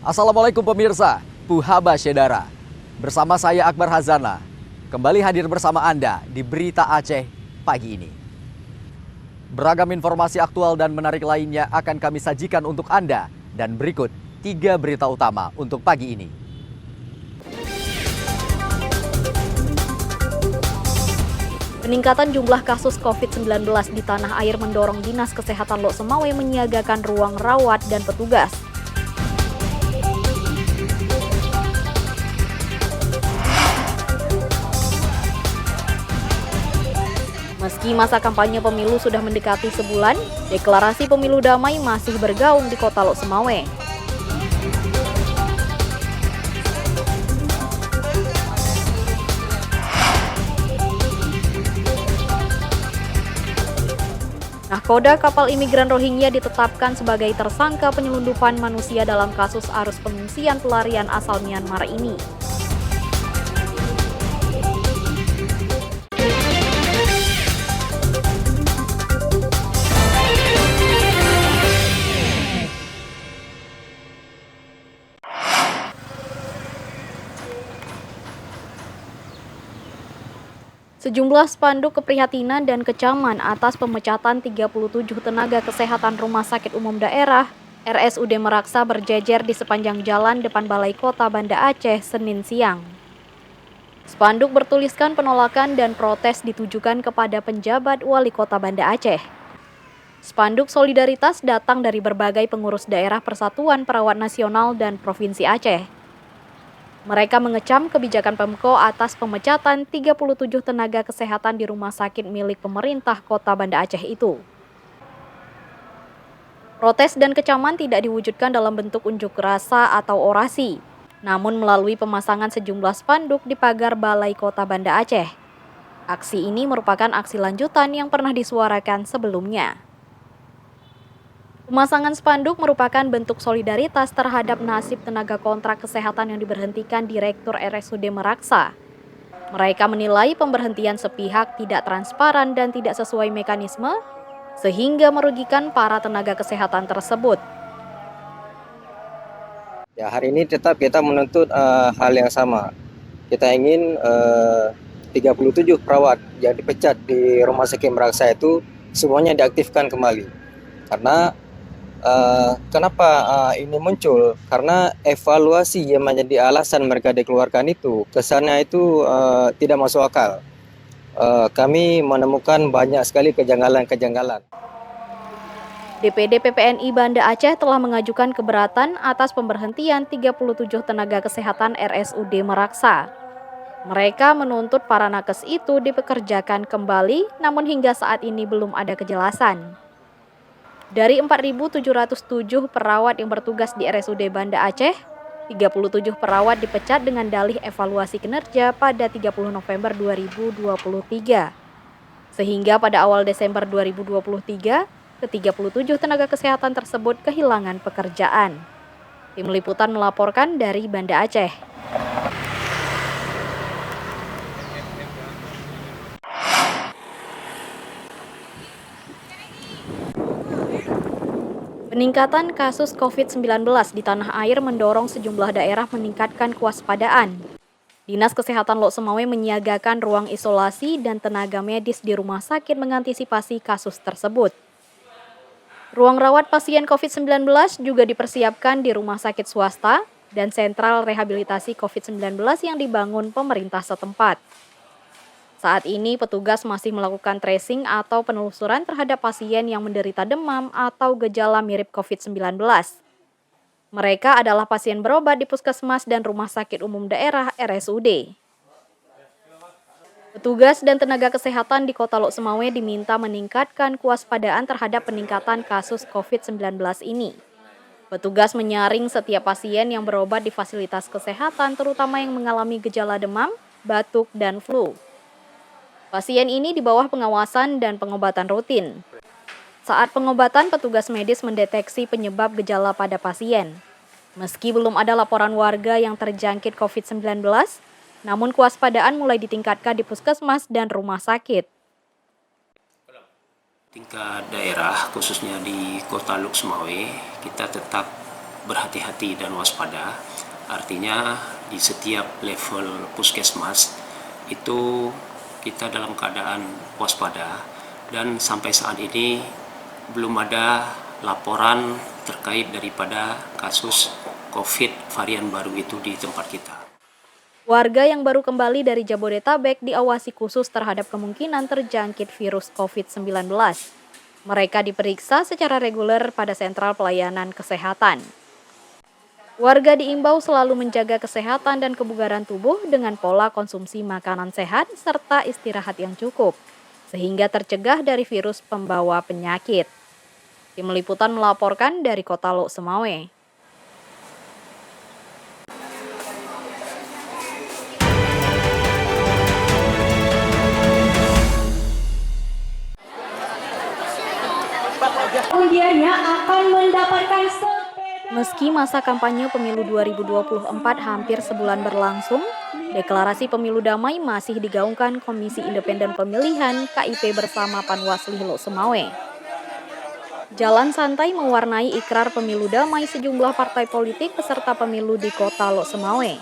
Assalamualaikum pemirsa, Puhaba Syedara. Bersama saya Akbar Hazana, kembali hadir bersama Anda di Berita Aceh pagi ini. Beragam informasi aktual dan menarik lainnya akan kami sajikan untuk Anda. Dan berikut 3 berita utama untuk pagi ini. Peningkatan jumlah kasus COVID-19 di tanah air mendorong Dinas Kesehatan Lok Semawe menyiagakan ruang rawat dan petugas. Meski masa kampanye pemilu sudah mendekati sebulan, deklarasi pemilu damai masih bergaung di Kota Lok Semawe. Nahkoda kapal imigran Rohingya ditetapkan sebagai tersangka penyelundupan manusia dalam kasus arus pengungsian pelarian asal Myanmar ini. Sejumlah spanduk keprihatinan dan kecaman atas pemecatan 37 tenaga kesehatan Rumah Sakit Umum Daerah RSUD Meraksa berjejer di sepanjang jalan depan Balai Kota Banda Aceh Senin siang. Spanduk bertuliskan penolakan dan protes ditujukan kepada penjabat Wali Kota Banda Aceh. Spanduk solidaritas datang dari berbagai pengurus daerah Persatuan Perawat Nasional dan Provinsi Aceh. Mereka mengecam kebijakan Pemko atas pemecatan 37 tenaga kesehatan di rumah sakit milik pemerintah Kota Banda Aceh itu. Protes dan kecaman tidak diwujudkan dalam bentuk unjuk rasa atau orasi, namun melalui pemasangan sejumlah spanduk di pagar Balai Kota Banda Aceh. Aksi ini merupakan aksi lanjutan yang pernah disuarakan sebelumnya. Pemasangan spanduk merupakan bentuk solidaritas terhadap nasib tenaga kontrak kesehatan yang diberhentikan Direktur RSUD Meraksa. Mereka menilai pemberhentian sepihak tidak transparan dan tidak sesuai mekanisme, sehingga merugikan para tenaga kesehatan tersebut. Ya, hari ini tetap kita menuntut hal yang sama. Kita ingin 37 perawat yang dipecat di Rumah Sakit Meraksa itu semuanya diaktifkan kembali. Karena kenapa ini muncul? Karena evaluasi yang menjadi alasan mereka dikeluarkan itu kesannya itu tidak masuk akal. Kami menemukan banyak sekali kejanggalan-kejanggalan. DPD PPNI Banda Aceh telah mengajukan keberatan atas pemberhentian 37 tenaga kesehatan RSUD Meraksa. Mereka menuntut para nakes itu dipekerjakan kembali, namun hingga saat ini belum ada kejelasan. Dari 4.707 perawat yang bertugas di RSUD Banda Aceh, 37 perawat dipecat dengan dalih evaluasi kinerja pada 30 November 2023. Sehingga pada awal Desember 2023, ke-37 tenaga kesehatan tersebut kehilangan pekerjaan. Tim Liputan melaporkan dari Banda Aceh. Peningkatan kasus COVID-19 di tanah air mendorong sejumlah daerah meningkatkan kewaspadaan. Dinas Kesehatan Lok Semawe menyiagakan ruang isolasi dan tenaga medis di rumah sakit mengantisipasi kasus tersebut. Ruang rawat pasien COVID-19 juga dipersiapkan di rumah sakit swasta dan sentral rehabilitasi COVID-19 yang dibangun pemerintah setempat. Saat ini petugas masih melakukan tracing atau penelusuran terhadap pasien yang menderita demam atau gejala mirip COVID-19. Mereka adalah pasien berobat di puskesmas dan rumah sakit umum daerah RSUD. Petugas dan tenaga kesehatan di Kota Lok Semawe diminta meningkatkan kewaspadaan terhadap peningkatan kasus COVID-19 ini. Petugas menyaring setiap pasien yang berobat di fasilitas kesehatan, terutama yang mengalami gejala demam, batuk, dan flu. Pasien ini di bawah pengawasan dan pengobatan rutin. Saat pengobatan, petugas medis mendeteksi penyebab gejala pada pasien. Meski belum ada laporan warga yang terjangkit COVID-19, namun kewaspadaan mulai ditingkatkan di puskesmas dan rumah sakit. Tingkat daerah, khususnya di Kota Lok Semawe, kita tetap berhati-hati dan waspada. Artinya di setiap level puskesmas itu kita dalam keadaan waspada, dan sampai saat ini belum ada laporan terkait daripada kasus COVID varian baru itu di tempat kita. Warga yang baru kembali dari Jabodetabek diawasi khusus terhadap kemungkinan terjangkit virus COVID-19. Mereka diperiksa secara reguler pada sentral pelayanan kesehatan. Warga diimbau selalu menjaga kesehatan dan kebugaran tubuh dengan pola konsumsi makanan sehat serta istirahat yang cukup, sehingga tercegah dari virus pembawa penyakit. Tim Liputan melaporkan dari Kota Lok Semawe. Undiannya akan mendapatkan Meski masa kampanye pemilu 2024 hampir sebulan berlangsung, deklarasi pemilu damai masih digaungkan Komisi Independen Pemilihan KIP bersama Panwasli Lok Semawe. Jalan santai mewarnai ikrar pemilu damai sejumlah partai politik peserta pemilu di Kota Lok Semawe.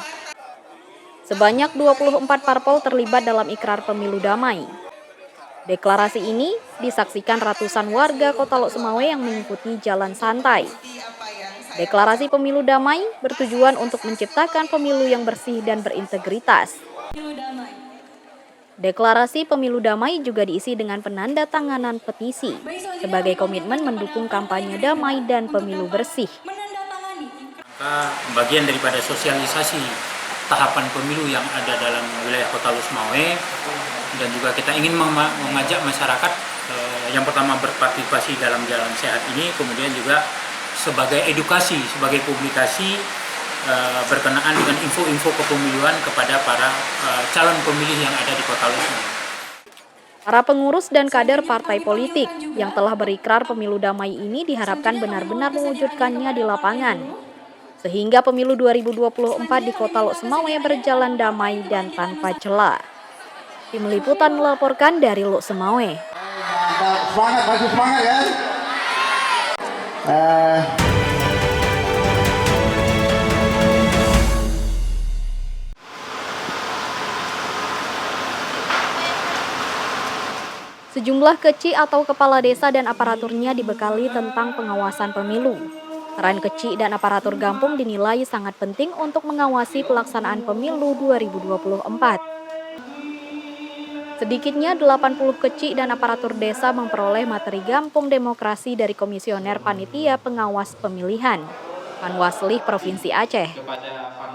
Sebanyak 24 parpol terlibat dalam ikrar pemilu damai. Deklarasi ini disaksikan ratusan warga Kota Lok Semawe yang mengikuti jalan santai. Deklarasi pemilu damai bertujuan untuk menciptakan pemilu yang bersih dan berintegritas. Deklarasi pemilu damai juga diisi dengan penanda tanganan petisi sebagai komitmen mendukung kampanye damai dan pemilu bersih. Bagian daripada sosialisasi tahapan pemilu yang ada dalam wilayah Kota Lok Semawe, dan juga kita ingin mengajak masyarakat yang pertama berpartisipasi dalam jalan sehat ini, kemudian juga sebagai edukasi, sebagai publikasi berkenaan dengan info-info kepemiluan kepada para calon pemilih yang ada di Kota Lok Semawe. Para pengurus dan kader partai politik yang telah berikrar pemilu damai ini diharapkan benar-benar mewujudkannya di lapangan, sehingga pemilu 2024 di Kota Lok Semawe berjalan damai dan tanpa celah. Tim Liputan melaporkan dari Lok Semawe. Semangat, masih semangat ya. Sejumlah keci atau kepala desa dan aparaturnya dibekali tentang pengawasan pemilu. Peran keci dan aparatur Gampung dinilai sangat penting untuk mengawasi pelaksanaan pemilu 2024. Sedikitnya 80 keci dan aparatur desa memperoleh materi Gampung Demokrasi dari Komisioner Panitia Pengawas Pemilihan, Panwasli Provinsi Aceh.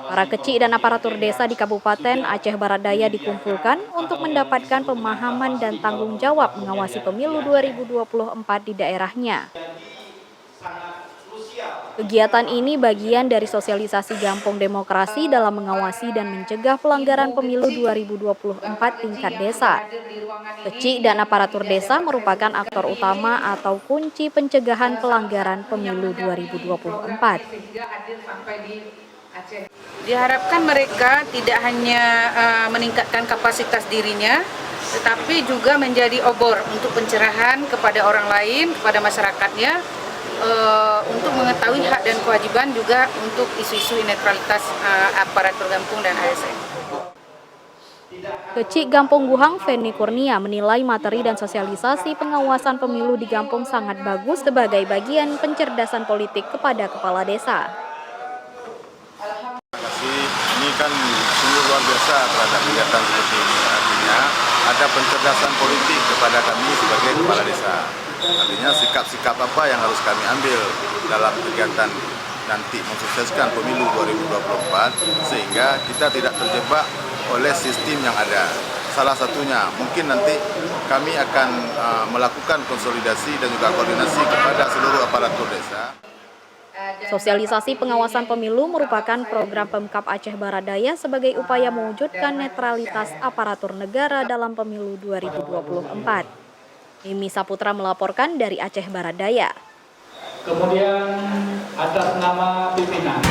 Para keci dan aparatur desa di Kabupaten Aceh Barat Daya dikumpulkan untuk mendapatkan pemahaman dan tanggung jawab mengawasi pemilu 2024 di daerahnya. Kegiatan ini bagian dari sosialisasi Gampung Demokrasi dalam mengawasi dan mencegah pelanggaran pemilu 2024 tingkat desa. Keci dan aparatur desa merupakan aktor utama atau kunci pencegahan pelanggaran pemilu 2024. Diharapkan mereka tidak hanya meningkatkan kapasitas dirinya, tetapi juga menjadi obor untuk pencerahan kepada orang lain, kepada masyarakatnya, untuk mengetahui hak dan kewajiban juga untuk isu-isu netralitas aparatur Gampung dan ASN. Keci Gampung Guhang Feni Kurnia menilai materi dan sosialisasi pengawasan pemilu di Gampung sangat bagus sebagai bagian pencerdasan politik kepada kepala desa. Ini kan sungguh luar biasa terhadap kegiatan seperti ini. Artinya ada pencerdasan politik kepada kami sebagai kepala desa. Artinya sikap-sikap apa yang harus kami ambil dalam kegiatan nanti mensukseskan pemilu 2024 sehingga kita tidak terjebak oleh sistem yang ada. Salah satunya mungkin nanti kami akan melakukan konsolidasi dan juga koordinasi kepada seluruh aparatur desa. Sosialisasi pengawasan pemilu merupakan program Pemkab Aceh Barat Daya sebagai upaya mewujudkan netralitas aparatur negara dalam pemilu 2024. Mimi Saputra melaporkan dari Aceh Barat Daya. Kemudian atas nama pimpinan